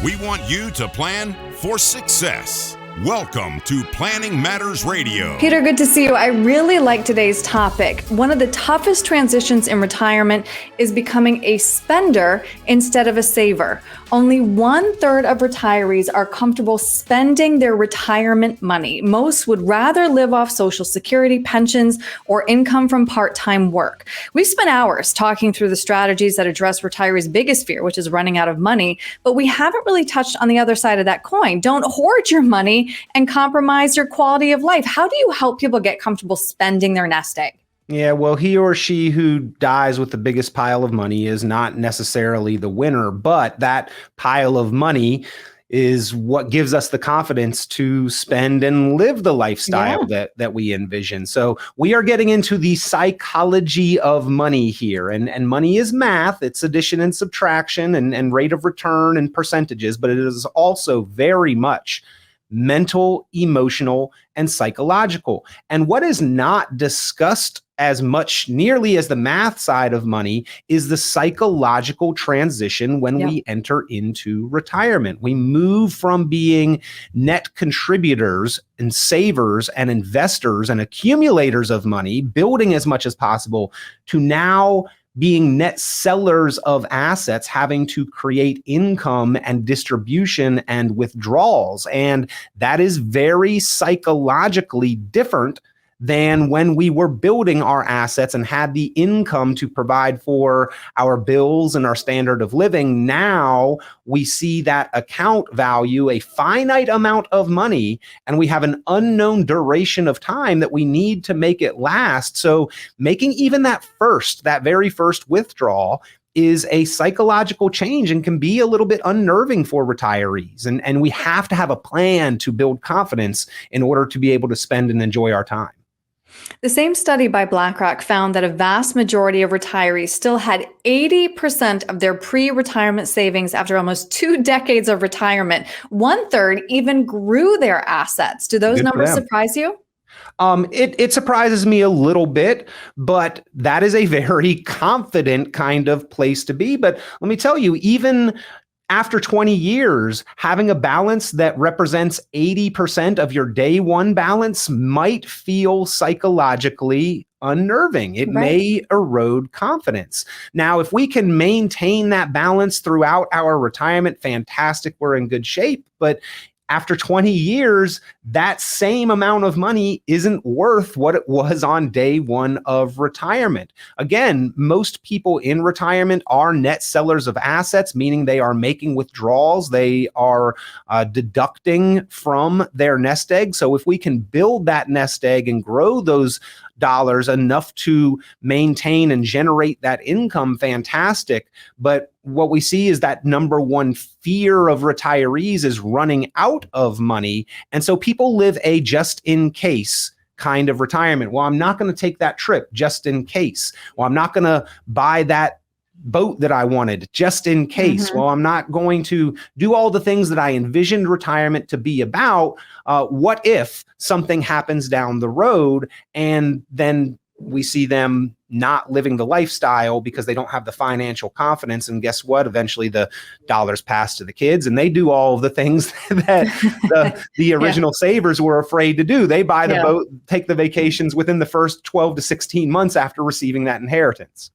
We want you to plan for success. Welcome to Planning Matters Radio. Peter, good to see you. I really like today's topic. One of the toughest transitions in retirement is becoming a spender instead of a saver. Only 1/3 of retirees are comfortable spending their retirement money. Most would rather live off Social Security, pensions, or income from part-time work. We've spent hours talking through the strategies that address retirees' biggest fear, which is running out of money, but we haven't really touched on the other side of that coin. Don't hoard your money and compromise your quality of life. How do you help people get comfortable spending their nest egg? Yeah, well, he or she who dies with the biggest pile of money is not necessarily the winner, but that pile of money is what gives us the confidence to spend and live the lifestyle that we envision. So we are getting into the psychology of money here. And money is math. It's addition and subtraction and rate of return and percentages, but it is also very much mental, emotional, and psychological. And what is not discussed as much nearly as the math side of money is the psychological transition when we enter into retirement. We move from being net contributors and savers and investors and accumulators of money, building as much as possible, to now being net sellers of assets, having to create income and distribution and withdrawals. And that is very psychologically different than when we were building our assets and had the income to provide for our bills and our standard of living. Now we see that account value, a finite amount of money, and we have an unknown duration of time that we need to make it last. So making even that very first withdrawal is a psychological change and can be a little bit unnerving for retirees. And we have to have a plan to build confidence in order to be able to spend and enjoy our time. The same study by BlackRock found that a vast majority of retirees still had 80% of their pre-retirement savings after almost 2 decades of retirement. 1/3 even grew their assets. Do those numbers surprise you? It surprises me a little bit, but that is a very confident kind of place to be. But let me tell you, even after 20 years, having a balance that represents 80% of your day one balance might feel psychologically unnerving. It may erode confidence. Now, if we can maintain that balance throughout our retirement, fantastic, we're in good shape. But after 20 years, that same amount of money isn't worth what it was on day one of retirement. Again, most people in retirement are net sellers of assets, meaning they are making withdrawals. They are deducting from their nest egg. So if we can build that nest egg and grow those dollars enough to maintain and generate that income, fantastic. But what we see is that number one fear of retirees is running out of money. And so people live a just in case kind of retirement. Well, I'm not going to take that trip just in case. Well, I'm not going to buy that boat that I wanted just in case. Well, I'm not going to do all the things that I envisioned retirement to be about. What if something happens down the road and then we see them not living the lifestyle because they don't have the financial confidence? And guess what? Eventually the dollars pass to the kids and they do all of the things that the original savers were afraid to do. They buy the boat, take the vacations within the first 12 to 16 months after receiving that inheritance.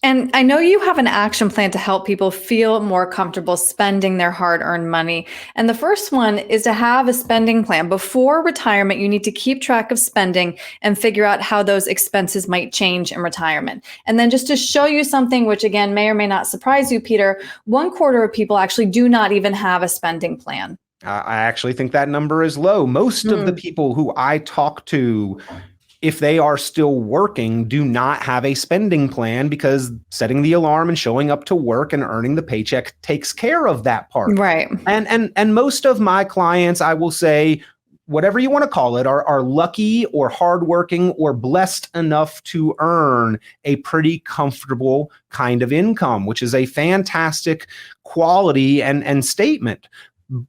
And I know you have an action plan to help people feel more comfortable spending their hard-earned money. And the first one is to have a spending plan. Before retirement, you need to keep track of spending and figure out how those expenses might change in retirement. And then just to show you something, which again may or may not surprise you, Peter, 1/4 of people actually do not even have a spending plan. I actually think that number is low. Most of the people who I talk to, if they are still working, do not have a spending plan because setting the alarm and showing up to work and earning the paycheck takes care of that part. Right. And most of my clients, I will say, whatever you want to call it, are lucky or hardworking or blessed enough to earn a pretty comfortable kind of income, which is a fantastic quality and statement.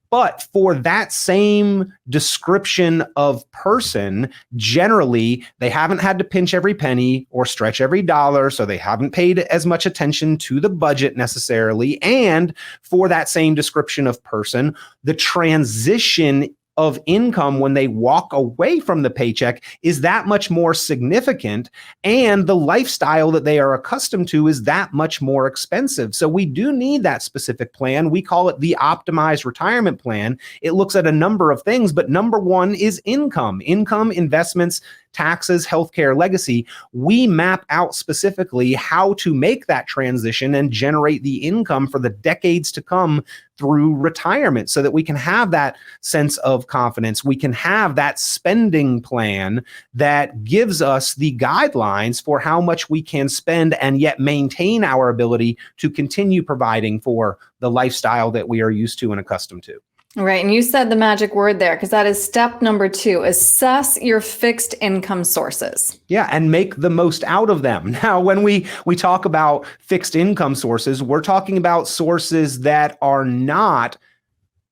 But for that same description of person, generally, they haven't had to pinch every penny or stretch every dollar, so they haven't paid as much attention to the budget necessarily. And for that same description of person, the transition of income when they walk away from the paycheck is that much more significant, and the lifestyle that they are accustomed to is that much more expensive. So we do need that specific plan. We call it the optimized retirement plan. It looks at a number of things, but number one is income, investments, taxes, healthcare, legacy. We map out specifically how to make that transition and generate the income for the decades to come through retirement so that we can have that sense of confidence. We can have that spending plan that gives us the guidelines for how much we can spend and yet maintain our ability to continue providing for the lifestyle that we are used to and accustomed to. Right. And you said the magic word there, because that is step number 2, assess your fixed income sources. Yeah, and make the most out of them. Now, when we talk about fixed income sources, we're talking about sources that are not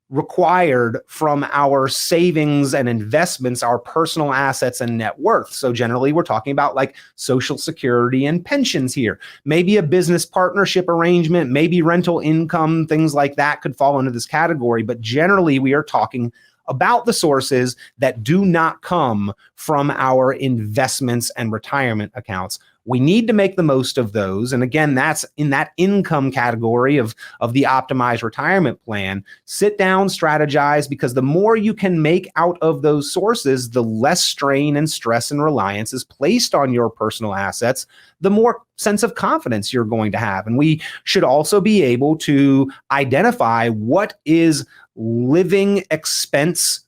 required from our savings and investments, our personal assets and net worth. So generally, we're talking about like Social Security and pensions here. Maybe a business partnership arrangement, maybe rental income, things like that could fall into this category. But generally, we are talking about the sources that do not come from our investments and retirement accounts. We need to make the most of those. And again, that's in that income category of the optimized retirement plan. Sit down, strategize, because the more you can make out of those sources, the less strain and stress and reliance is placed on your personal assets, the more sense of confidence you're going to have. And we should also be able to identify what is living expense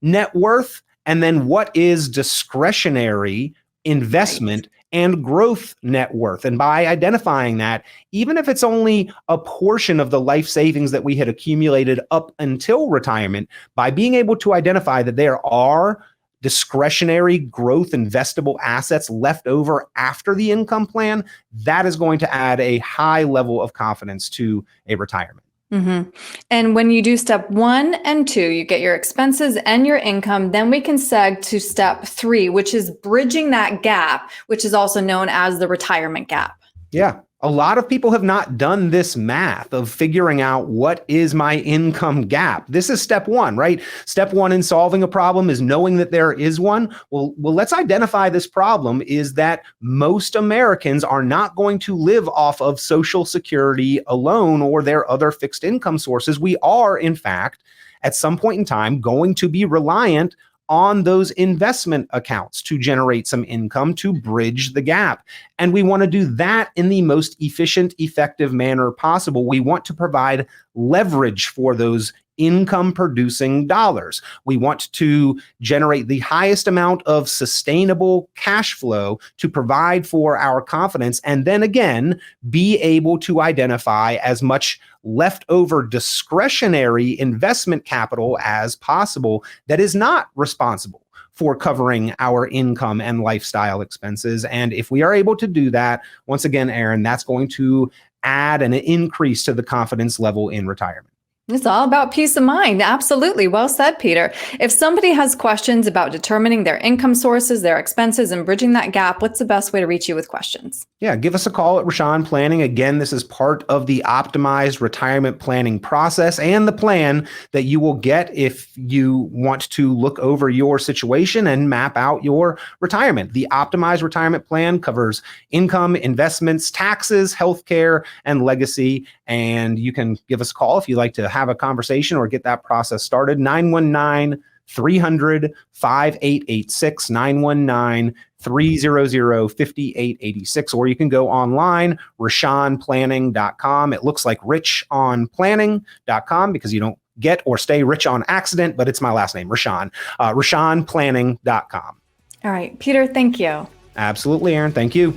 net worth and then what is discretionary investment and growth net worth. And by identifying that, even if it's only a portion of the life savings that we had accumulated up until retirement, by being able to identify that there are discretionary growth investable assets left over after the income plan, that is going to add a high level of confidence to a retirement. Mm-hmm. And when you do step 1 and 2, you get your expenses and your income, then we can seg to step 3, which is bridging that gap, which is also known as the retirement gap. Yeah. A lot of people have not done this math of figuring out what is my income gap. This is step 1, right? Step 1 in solving a problem is knowing that there is one. Well, let's identify this problem is that most Americans are not going to live off of Social Security alone or their other fixed income sources. We are, in fact, at some point in time, going to be reliant on those investment accounts to generate some income to bridge the gap. And we want to do that in the most efficient, effective manner possible. We want to provide leverage for those income producing dollars. We want to generate the highest amount of sustainable cash flow to provide for our confidence. And then again, be able to identify as much leftover discretionary investment capital as possible that is not responsible for covering our income and lifestyle expenses. And if we are able to do that, once again, Erin, that's going to add an increase to the confidence level in retirement. It's all about peace of mind. Absolutely. Well said, Peter. If somebody has questions about determining their income sources, their expenses, and bridging that gap, what's the best way to reach you with questions? Yeah, give us a call at Richon Planning. Again, this is part of the optimized retirement planning process and the plan that you will get if you want to look over your situation and map out your retirement. The optimized retirement plan covers income, investments, taxes, healthcare, and legacy. And you can give us a call if you'd like to have a conversation or get that process started. 919-300-5886, 919-300-5886, or you can go online, richonplanning.com. It looks like richonplanning.com because you don't get or stay rich on accident, but it's my last name, Richon. richonplanning.com. All right, Peter, thank you. Absolutely, Erin. Thank you.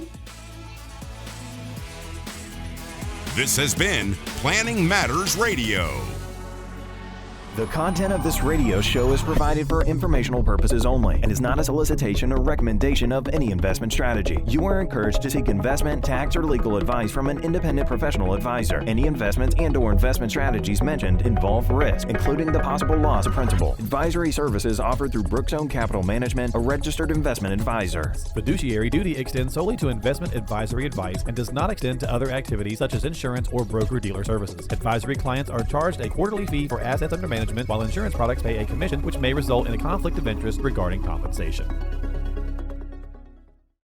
This has been Planning Matters Radio. The content of this radio show is provided for informational purposes only and is not a solicitation or recommendation of any investment strategy. You are encouraged to seek investment, tax, or legal advice from an independent professional advisor. Any investments and/or investment strategies mentioned involve risk, including the possible loss of principal. Advisory services offered through Brookzone Capital Management, a registered investment advisor. Fiduciary duty extends solely to investment advisory advice and does not extend to other activities such as insurance or broker-dealer services. Advisory clients are charged a quarterly fee for assets under management, while insurance products pay a commission, which may result in a conflict of interest regarding compensation.